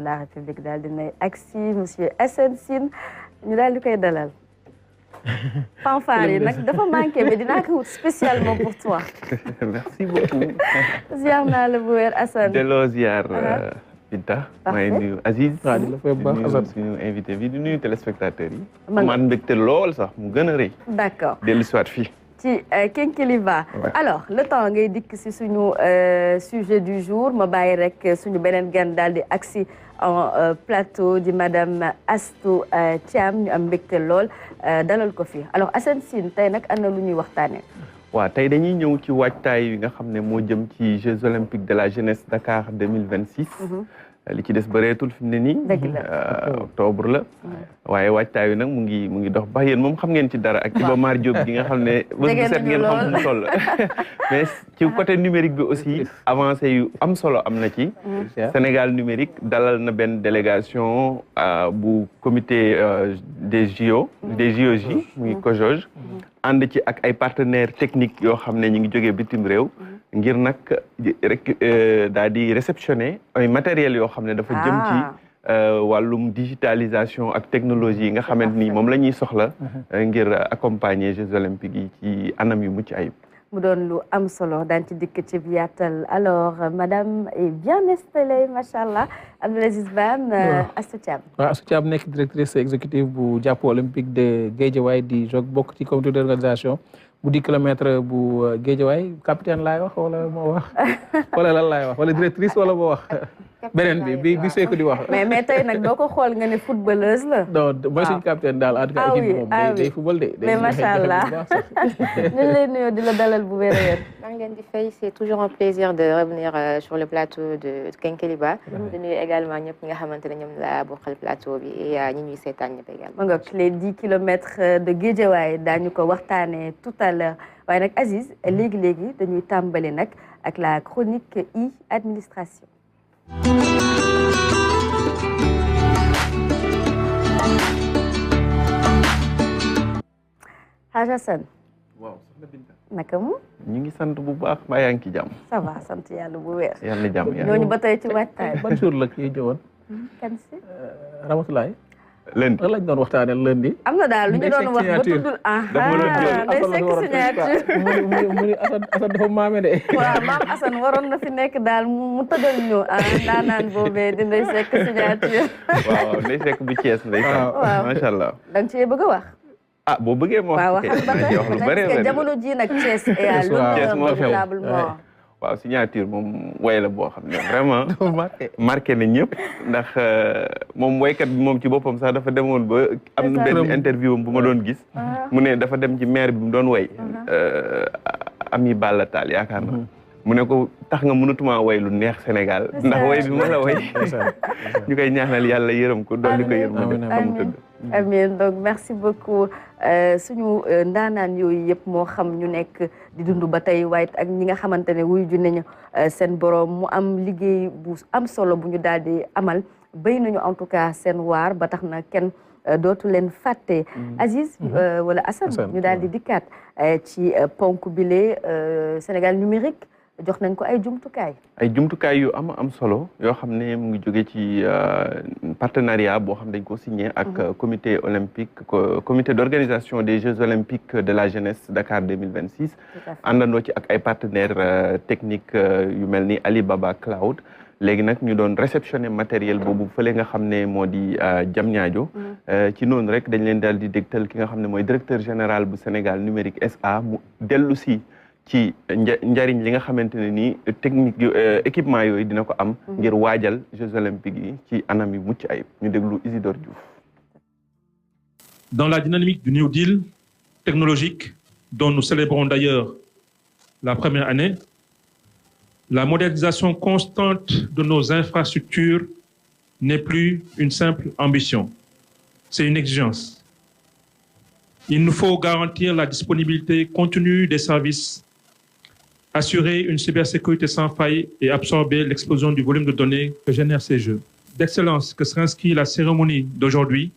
la République daal dina agsi monsieur Assane Sine ñu daal di koy dalal. fanfare yi nag dafa manqué mais dinaa ko wut spécialement pour toi. merci beaucoup. ziar naa la bu wér Assane. delloo ziar Binta. maa ngi nuyu Aziz. waaw di la fay baax Assane suñu invité bi di nuyu téléspectateurs yi. man mbégte lool sax mu gën a rëy. d'accord dellu si waat fii. ci Kénkeliba. alors le temps ngay dikk si suñu sujet du jour ma bàyyi rek suñu beneen gan daal di agsi en plateau di madame Astou Thiam ñu am mbégte lool dalal ko fi alors Assane Sine tey nag am na lu ñuy waxtaanee. waaw tey dañuy ñëw ci waajtaay yi nga xam ne moo jëm ci Jeux olympiques de la jeunesse Dakar 2026. li ci des bëreetul fi mu ne nii. dëgg la octobre la. waaye waajtaay wi nag mu ngi dox ba yéen moom xam ngeen ci dara ak Iba Mar Diop gi nga xam ne. bés bu set ngeen xam fu mu toll. mais ci côté numérique bi aussi avancé yu am solo am na ci. Sénégal numérique dalal na benn délégation bu comité des JO. des JOJ muy COJOJ. ànd ci ak ay partenaires techniques yoo xam ne ñu ngi jógee bitim réew. ngir nag rek daal di réceptionner ay matériels yoo xam ne dafa jëm ci wàllum digitalisation ak technologie yi nga xamante ni moom la ñuy soxla ngir accompagner Jeux olympiques yi ci anam yu mucc ayib. mu doon lu am solo daan ci dikk ci yaatal alors madame est bien installée macha allah Abdoul Aziz Bane. Astou Thiam. waaw Astou Thiam nekk directrice exécutive bu Jàppo olympique de Guédiawaye di jog bokk ci comité d'organisation bu 10 kilomètres bu Guédiawaye capitaine laay wax wala moo wax wala lan laay wax wala directrice wala moo wax. beneen bi Seeku di wax. mais tey nag doo ko xool nga ne footballeuse la. non mooy suñu capitaine daal en tout cas équipe moom day football de. mais macha allah ñu ngi lay nuyoo di la dalal bu wér a wér. maa ngi leen di fay c'est toujours un plaisir de revenir sur le plateau de Kénkeliba. di nuyu également ñëpp ñi nga xamante ne ñoom la bokkal plateau bi et ñi ñuy seetaan ñëpp également. ma nga les 10 kilomètres de Guédiawaye daañu ko waxtaanee tout à l'heure waaye nag Aziz léegi dañuy tàmbali nag ak la chronique e-administration. Hadj Assane. waaw soxna Binta. naka mu. ñu ngi sant bu baax mbaa yaa ngi ci jàmm. ça va sant yàlla bu wér. yàlla na jàmm yàlla ñooñu ba tey ci waajtaay. ban jour la kii ñëwoon. kan si. Ramatulaay. lundi lan lañ doon waxtaanee lundi. am na daal lu ñu doon wax ba tuddul. day sekk signature. mu ni Assane dafa maame de. waaw maam Assane waroon na fi nekk daal mu tëddal ñu daanaan boobee di day sekk signature. waaw day sekk bu Thiès ndeysaan. waaw macha allah. da nga cee bëgg a wax. ah boo bëggee moo waaw wax ba tey lu bëri parce que jamono ji nag Thiès et à l'honneur probablement. waaw signature moom way la boo xam ne vraiment marqué na ñëpp ndax moom waykat bi moom ci boppam sax dafa demoon ba am na benn interview bu ma doon gis mu ne dafa dem ci maire bi mu doon way Ami Balla Tall yaakaar na mu ne ko tax nga mënatuma way lu neex Sénégal ndax way bi ma la way ñu koy ñaanal yàlla yërëm ko dolli ko yërëm fa mu tëdd amiin donc merci beaucoup suñu ndaanaan yooyu yëpp moo xam ñu nekk di dund ba tey waaye ak ñi nga xamante ne wuyu ju nañu seen borom mu am liggéey bu am solo bu ñu daal di amal béy nañu en tout cas seen waar ba tax na kenn dootu leen fàtte. Aziz wala Assane ñu daal di dikkaat ci ponk bile Sénégal numérique jox nañ ko ay jumtukaay. ay jumtukaay yu am solo yoo xam ne mu ngi jóge ci partenariat boo xam dañ ko signé ak comité olympique comité d'organisation des Jeux olympiques de la jeunesse Dakar 2026. àndandoo ci ak ay partenaires techniques yu mel ni Alibaba Cloud. léegi nag ñu doon réceptionner matériel boobu fële nga xam ne moo di Diamniadio. ci noonu rek dañ leen daal di dégtal ki nga xam ne mooy directeur général bu Sénégal numérique SA mu dellu si. ci njariñ li nga xamante ne nii technique équipement yooyu dina ko am ngir waajal Jeux olympiques yi ci anam yu mucc ayib ñu déglu Isidore Diouf. Dans la dynamique du New Deal technologique dont nous célébrons d'ailleurs la première année, la modernisation constante de nos infrastructures n'est plus une simple ambition, c'est une exigence. Il nous faut garantir la disponibilité continue des services, assurer une cybersécurité sans faille et absorber l'explosion du volume de données que génèrent ces jeux. D'excellence que s'inscrit la cérémonie d'aujourd'hui,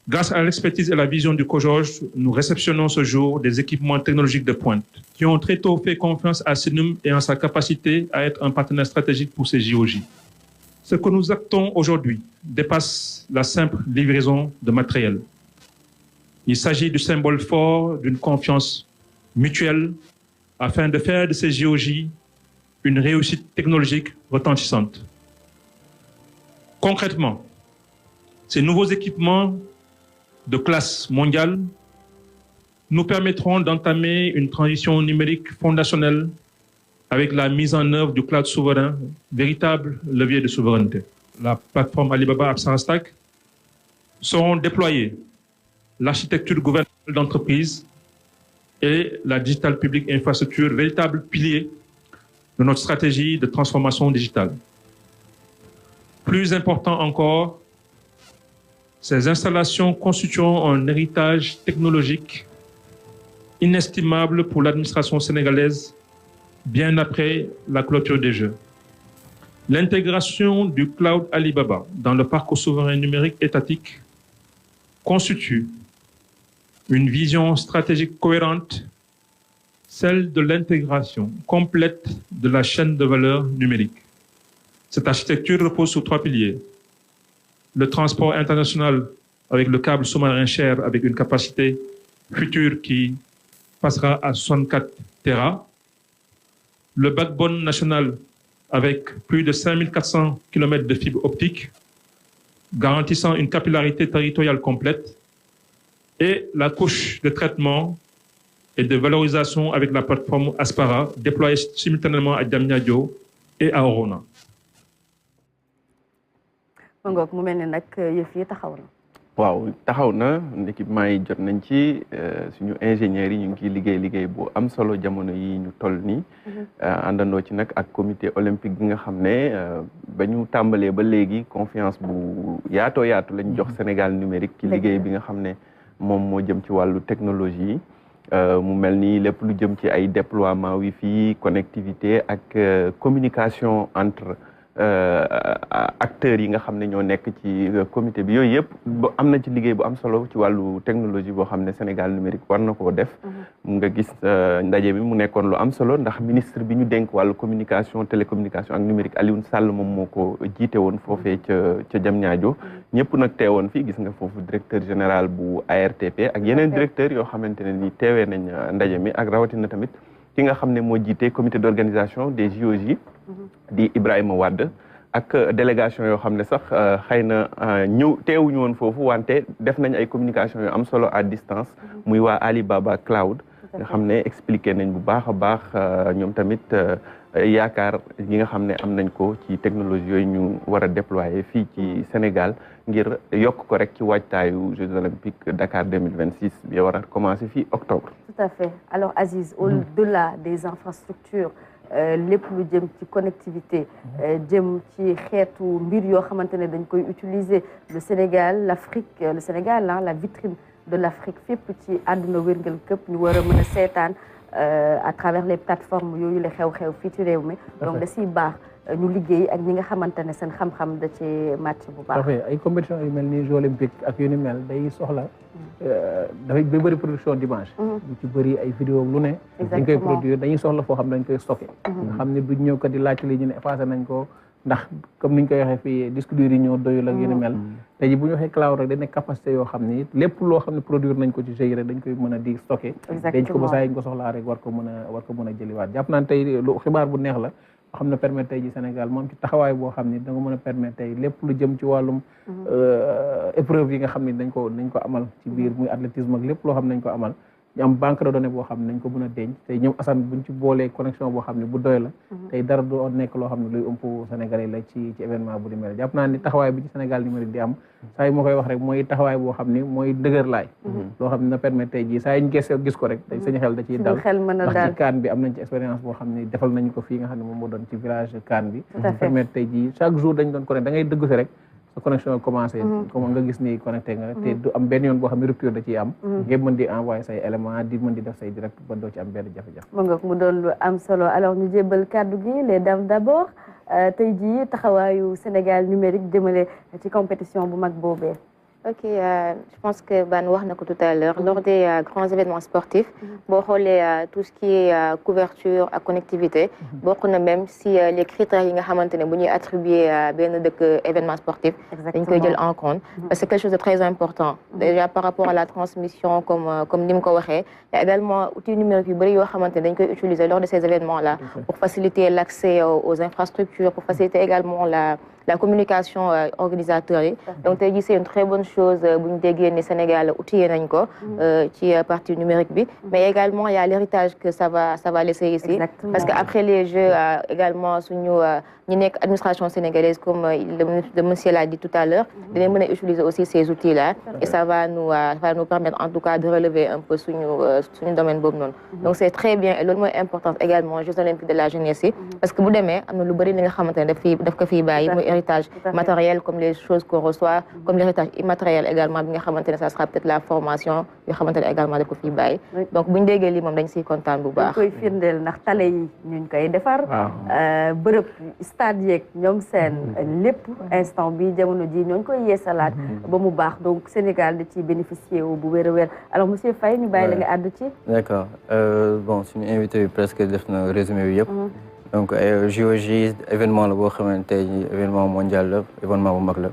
grâce à l'expertise et la vision du COJOJ, nous réceptionnons ce jour des équipements technologiques de pointe qui ont très tôt fait confiance à Sinum et en sa capacité à être un partenaire stratégique pour ces JOJ. Ce que nous actons aujourd'hui dépasse la simple livraison de matériel. Il s'agit du symbole fort d'une confiance mutuelle afin de faire de ces JOJ une réussite technologique retentissante. Concrètement, ces nouveaux équipements de classe mondiale nous permettront d'entamer une transition numérique fondationnelle avec la mise en œuvre du cloud souverain, véritable levier de souveraineté. La plateforme Alibaba Apsara Stack seront déployées l'architecture gouvernementale d'entreprise et la Digital Public Infrastructure, véritable pilier de notre stratégie de transformation digitale. Plus important encore, ces installations constitueront un héritage technologique inestimable pour l'administration sénégalaise bien après la clôture des Jeux. L'intégration du cloud Alibaba dans le parcours souverain numérique étatique constitue une vision stratégique cohérente, celle de l'intégration complète de la chaîne de valeur numérique. Cette architecture repose sur 3 piliers. Le transport international avec le câble sous-marin Cher avec une capacité future qui passera à 64 Tera. Le backbone national avec plus de 5400 km de fibres optiques, garantissant une capillarité territoriale complète, et la couche de traitement et de valorisation avec la plateforme Aspara, déployée simultanément à Diamniadio et à Orona. mu mel ne nag yëf yi taxaw na. waaw taxaw na équipement yi jot nañ ci suñu ingénieurs yi ñu ngi ciy liggéey bu am solo jamono yi ñu toll nii. àndandoo ci nag ak comité olympique bi nga xam ne ba ñu tàmbalee ba léegi confiance bu yaatoo yaatu lañ jox Sénégal numérique ci liggéey bi nga xam ne moom moo jëm ci wàllu technologie yi mu mel ni lépp lu jëm ci ay déploiement wifi connectivité ak communication entre acteurs yi nga xam ne ñoo nekk ci comité bi yooyu yëpp am na ci liggéey bu am solo ci wàllu technologie boo xam ne Sénégal numérique war na koo def. mu nga gis ndaje bi mu nekkoon lu am solo ndax ministre bi ñu dénk wàllu communication télécommunication ak numérique Alioune Sall moom moo ko jiite woon foofee ca Diamniadio. ñëpp nag teewoon fii gis nga foofu directeur général bu ARTP ak yeneen directeur yoo xamante ne ni teewee nañ ndaje mi ak rawatina tamit ki nga xam ne moo jiite comité d'organisation des JOJ. di Ibrahima Wade ak délégation yoo xam ne sax xëy na teewuñu woon foofu wante def nañ ay communication yu am solo à distance muy waa Alibaba Cloud nga xam ne expliqué nañ bu baax a baax ñoom tamit yaakaar yi nga xam ne am nañ ko ci technologie yooyu ñu war a déployer fii ci Sénégal ngir yokk ko rek ci waajtaayu Jeux olympiques Dakar 2026 bi war a commencer fii octobre. Tout à fait. Alors Aziz, au-delà des infrastructures lépp lu jëm ci connectivité jëm ci xeetu mbir yoo xamante ne dañ koy utiliser le Sénégal la vitrine de l'Afrique fépp ci àdduna wérngal këpp ñu war a mën a seetaan à travers les plateformes yooyu la xew-xew fii ci réew mi donc da siy baax ñu liggéey ak ñi nga xamante ne seen xam-xam da ci màcc bu baax. ay compétition yu mel ni Jeux olympiques ak yu ni mel day soxla dafay bëri production d'image lu ci bëri ay vidéo lu ne dañ koy produire dañuy soxla foo xam ne dañ koy stocké nga xam ne duñ ñëw kat di laajte li ñu ne effacé nañ ko ndax comme niñ koy waxee fii disque dur yi ñoo doyul ak yu ni mel tey ji bu ñu waxee cloud rek dañ ne capacité yoo xam ne lépp loo xam ne produire nañ ko ci jeu rek dañ koy mën a di stocké denc ko ba saa yi ñu ko soxlaa rek war ko mën a jëliwaat jàpp naan tey lu xibaar bu neex la xam ne permettre tey ji Sénégal moom ci taxawaay boo xam ni da nga mën a permettre tey lépp lu jëm ci wàllum épreuve yi nga xam ni dañ ko amal ci biir muy athlétisme ak lépp loo xam ne dañ ko amal ñu am banque de données boo xam ne nañ ko mën a denc tey ñoom Assane buñ ci boolee connexion boo xam ne bu doy la tey dara du nekk loo xam ne luy ëmp Sénégalais la ci événement bu di mel jàpp naa ni taxawaay bi ci Sénégal numérique di am saa yi moo koy wax rek mooy taxawaay boo xam ni mooy dëgër laay loo xam ne na permettre tey jii saa yi ñu gis ko rek tey sañu xel da ciy dal ndax ci kaan bi am nañ ci expérience boo xam ne defal nañ ko fii nga xam ne moom moo doon ci village kaan bi permettre tey jii chaque jour dañ doon connecté da ngay dëgg si rek sa connexion commencé comme nga gis ni connecté nga te du am benn yoon boo xam ne rupture da ciy am ngeen mën di envoyer say élément di mën di def say direct ba doo ci am benn jafe-jafe mu doon lu am solo alors ñu jébbal kàddu gi les dames d'abord tey jii taxawaayu Sénégal numérique jëmale ci compétition bu mag boobee Ok, je pense que Ban wax na ko tout à l'heure lors des grands événements sportifs boo xoolee tout ce qui est couverture ak connectivité bokk na même si les critères yi nga xamante ne bu ñuy attribuer benn dëkk événement sportif dañ koy jël en compte parce que c'est quelque chose de très important déjà par rapport à la transmission comme ni mu ko waxee il y a également outils numériques yu bëri yoo xamante ne dañ koy utiliser lors de ces événements là pour faciliter l'accès aux infrastructures pour faciliter également la communication organisateurs yi donc tey jii c'est une très bonne chose bu ñu déggee ni Sénégal outillé nañ ko ci partie numérique bi mais également il y a l'héritage que ça va laisser ici exactement. Parce que après les Jeux également suñu ñi nekk administration sénégalaise comme le monsieur l'a dit tout à l'heure dinañ mën a utiliser aussi ces outils là et ça va nous permettre en tout cas de relever un peu suñu domaine boobu noonu donc c'est très bien et loolu mooy importance également Jeux olympiques de la jeunesse yi parce que bu demee am na lu bëri li nga xamante ne daf ko fiy bàyyi muy héritage matériel comme les choses qu'on reçoit comme l'héritage immatériel également bi nga xamante ne ça sera peut-être la formation yoo xamante ne également daf ko fiy bàyyi donc buñu déggee lii moom dañ siy kontaan bu baax koy firndeel ndax tale yi ñuñ koy defar bërëb stade yeeg ñoom seen lépp instant bi jamono ji ñooñ koy yeesalaat ba mu baax donc Sénégal da ciy bénéficier wu bu wér a wér alors monsieur Faye ñu bàyyi la nga àddu ci d'accord bon suñu invité bi presque def na résumé bi yëpp donc JOJ événement la boo xamante ni événement mondial la événement bu mag la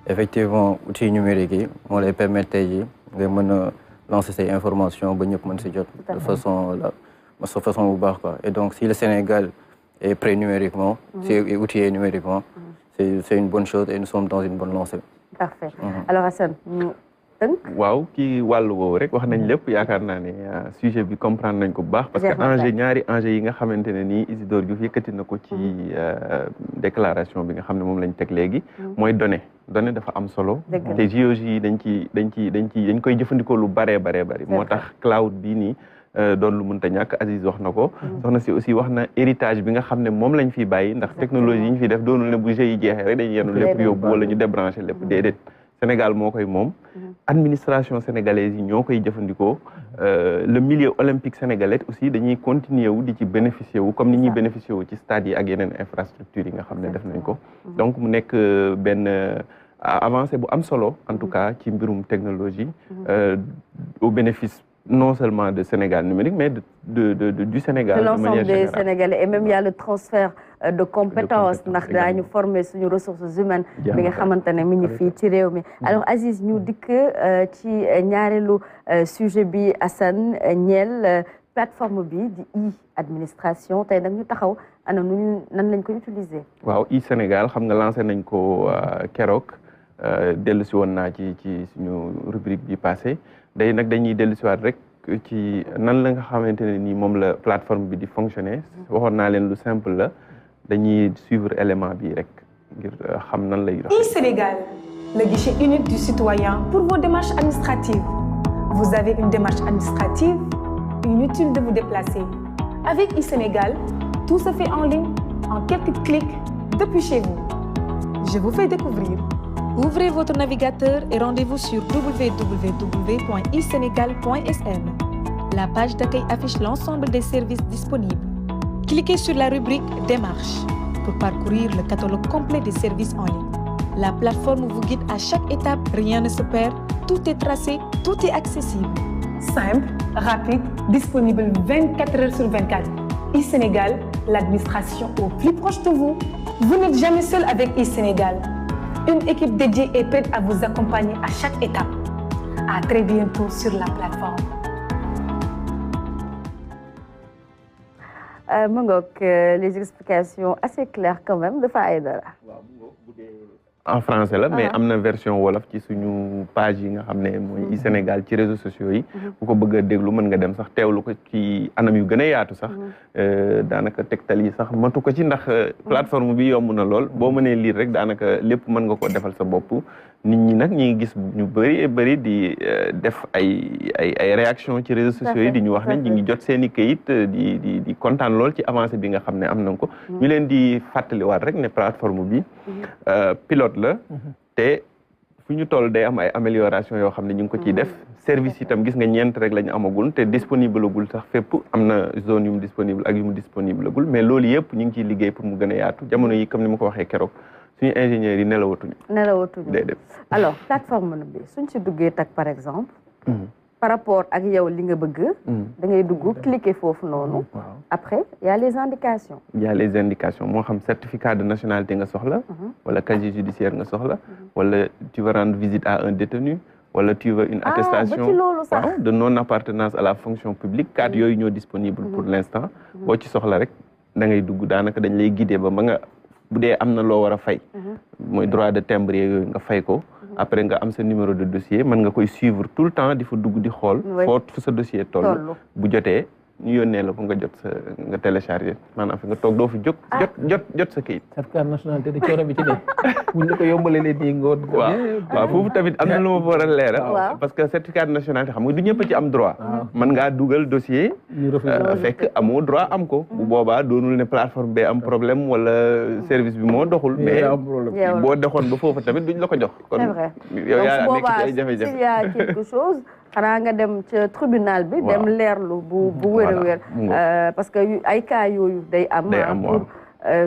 effectivement outils numériques yi moo lay permettre tey jii nga mën a lancer ces informations ba ñëpp mën si jot de façon bu baax quoi et donc si le Sénégal est prêt numériquement si est outillé numériquement c'est une bonne chose et nous sommes dans une bonne lancée. Parfait. Alors Assane waaw kii wàllu woowu rek wax nañ lépp yaakaar naa ne sujet bi comprendre nañ ko bu baax parce que ñaari enjeu yi nga xamante ne nii Isidore Diouf yëkkati na ko ci déclaration bi nga xam ne moom lañ teg léegi mooy données dafa am solo te JOJ yi dañ koy jëfandikoo lu baree bari moo tax cloud bii nii doon lu mënta ñàkk Aziz wax na ko soxna si aussi wax na héritage bi nga xam ne moom lañ fiy bàyyi ndax technologie yi ñu fi def doonul ne bu jeu yi jeexee rek dañuy yenu lépp yóbbu wala ñu débranché lépp déedéet Sénégal moo koy moom administration sénégalaise yi ñoo koy jëfandikoo le milieu olympique sénégalais aussi dañuy continuer wu di ci bénéficier wu comme ni ñuy bénéficier wu ci stade yi ak yeneen infrastructure yi nga xam ne def nañ ko donc mu nekk benn avancée bu am solo en tout cas ci mbirum technologie au bénéfice non seulement de Sénégal numérique mais du Sénégal de l'ensemble des Sénégalais et même il y a le transfert de compétences ndax daañu former suñu ressources humaines bi nga xamante ne mi ngi fii ci réew mi alors Aziz ñu dikk ci ñaareelu sujet bi Assane ñeel plateforme bi di e-administration tey nag ñu taxaw ana nan lañ ko utiliser waaw e-Sénégal xam nga lancé nañ ko keroog dellu si woon naa ci suñu rubrique bi passé day nag dañuy dellu si waat rek ci nan la nga xamante ne nii moom la plateforme bi di fonctionner waxoon naa leen lu simple la dañuy suivre élément bi rek ngir xam nan lay e-Sénégal, le guichet unique du citoyen pour vos démarches administratives. Vous avez une démarche administrative, inutile de vous déplacer. Avec e-Sénégal, tout se fait en ligne, en quelques clics, depuis chez vous. Je vous fais découvrir. Ouvrez votre navigateur et rendez-vous sur www.isenegal.sn. La page d'accueil affiche l'ensemble des services disponibles. Cliquez sur la rubrique Démarches pour parcourir le catalogue complet des services en ligne. La plateforme vous guide à chaque étape, rien ne se perd, tout est tracé, tout est accessible. Simple, rapide, disponible 24 heures sur 24. e-Sénégal, l'administration au plus proche de vous. Vous n'êtes jamais seul avec e-Sénégal. Une équipe dédiée est prête à vous accompagner à chaque étape. À très bientôt sur la plateforme. Les explications assez claires quand même de Faïdara. En français là mais am na version wolof ci suñu page yi nga xam ne mooy Sénégal ci réseaux sociaux yi bu ko bëgg a déglu mën nga dem sax teewlu ko ci anam yu gën a yaatu sax daanaka tegtal yi sax matu ko ci ndax plateforme bi yomb na lool boo mënee lire rek daanaka lépp mën nga ko defal sa bopp nit ñi nag ñi ngi gis ñu bëri di def ay réaction ci réseaux sociaux yi di ñu wax ne ñi ngi jot seen i kayit di kontaan lool ci avancée bi nga xam ne am nañ ko ñu leen di fàttaliwaat rek ne plateforme bi pilote la te fu ñu toll day am ay amélioration yoo xam ne ñu ngi ko ciy def service itam gis nga ñeent rek la ñu amagul te disponible agul sax fépp am na zone yu mu disponible ak yu mu disponible agul mais loolu yëpp ñu ngi ciy liggéey pour mu gën a yaatu jamono yi comme ni ma ko waxee keroog suñu ingénieurs yi nelawatuñu déedéet. alors plateforme bi suñ si duggee tak par exemple par rapport ak yow li nga bëgg da ngay dugg cliquer foofu noonu après il y a les indications moo xam certificat de nationalité nga soxla wala casier judiciaire nga soxla wala tu vas rendre visite à un détenu wala tu veux une attestation de non appartenance à la fonction publique carte yooyu ñoo disponible pour l'instant boo ci soxla rek da ngay dugg daanaka dañ lay guider ba nga bu dee am na loo war a fay mooy droit de timbre yooyu nga fay ko après nga am sa numéro de dossier mën nga koy suivre tout le temps di fa dugg di xool fu sa dossier toll bu jotee ñu yónnee la ko nga jot sa nga téléchargé maanaam fi nga toog doo fi jot sa kayit. certificat nationalité de coono bi ci ne buñ la ko yombalee nii ngoon. waaw foofu tamit am na lu ma fa war a leeral. parce que certificat de nationalité xam nga du ñëpp ci am droit. mën ngaa dugal dossier. fekk amoo droit am ko. bu boobaa doonul ne plateforme bee am problème wala service bi moo doxul. mais boo doxoon ba foofu tamit duñ la ko jox. kon yow yaa nekk ci ay jafe-jafe. s'il y a quelque chose. xanaa nga dem ca tribunal bi. dem leerlu bu wér a wér. parce que ay cas yooyu day am. pour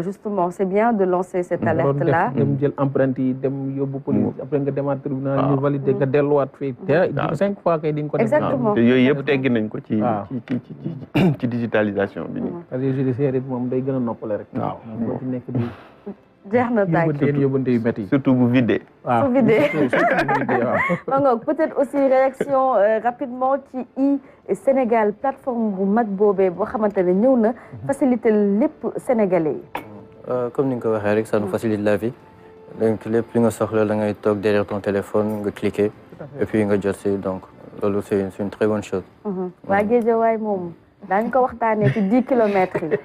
justement c'est bien de lancer cette alerte là. dem jël empreinte yi dem yóbbu police après nga demaat tribunal ñu valider nga delluwaat fii. 5 fois kay di nga ko def. exactement te yooyu yëpp teggi nañ ko ci digitalisation bi. casier judiciaire it moom day gën a noppale rek. waaw boo ci nekk di. jeex na tàkk yóbbante yu métti surtout bu vidé. su vidé waaw peut-être aussi réaction rapidement ci Sénégal plateforme bu mag boobee boo xamante ne ñëw na faciliter lépp sénégalais yi. comme ni nga ko waxee rek ça nous facilite la vie donc lépp li nga soxla da ngay toog derrière ton téléphone nga cliquer et puis nga jot si donc loolu c'est une très bonne chose. waa Guédiawaye moom daañu ko waxtaanee ci 10 kilomètres yi.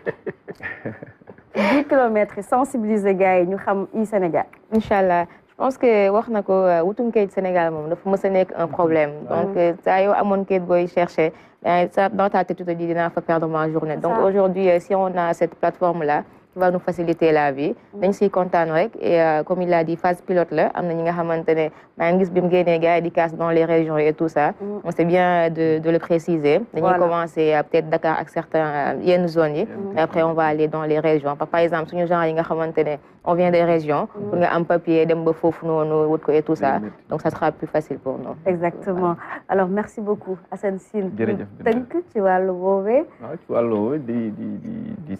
10 kilomètres yi sensibiliser gars yi ñu xam Sénégal. incha allah je pense que wax na ko wutum kayit Sénégal moom dafa mës a nekk un problème. donc saa yoo amoon kayit booy chercher dans ta tête tu te dis dinaa fa perdre ma journée. donc aujourd'hui si on a cette plateforme là. qui va nous faciliter la vie. dañ siy kontaan rek et comme il l'a dit phase pilote la am na ñi nga xamante ne maa ngi gis bi mu génnee gars yi di casse dans les régions et tout ça. on c'est bien de le préciser. dañuy commencer peut-être Dakar ak certains yenn zones yi. après on va aller dans les régions par exemple suñu genre yi nga xamante ne on vient des régions. pour nga am papier dem ba foofu noonu wut ko et tout ça. donc ça sera plus facile pour nous. exactement alors merci beaucoup Assane Sine. jërëjëf tënk ci wàllu woowee. waaw ci wàllu woowee di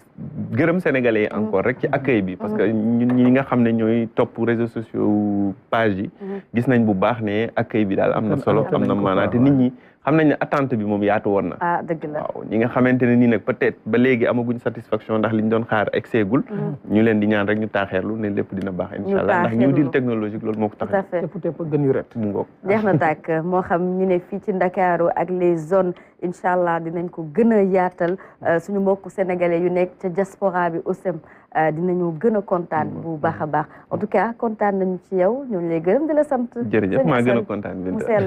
gërëm Sénégalais encore rek ci accueil bi parce que ñun ñi nga xam ne ñooy topp réseaux sociaux page yi gis nañ bu baax ne accueil bi daal am na solo am na maanaa te nit ñi xam nañ ne attente bi moom yaatu woon na dëgg la waaw ñi nga xamante ne nii nag peut-être ba léegi amaguñ satisfaction ndax liñ doon xaar egseegul ñu leen di ñaan rek ñu taaxeerlu ne lépp dina baax inshallah ndax New Deal technologique loolu moo ko tax tout à fait tepp gën yu ret mu ngoog jeex na tàkk moo xam ñu ne fii ci Ndakaaru ak les zones inshallah dinañ ko gën a yaatal suñu mbokku sénégalais yu nekk ca diaspora bi aussi dinañu gën a kontaan bu baax a baax en tout cas kontaan nañu ci yow ñoo lay gërëm di la sant. jërëjëf maa gën a kontaan. mu sell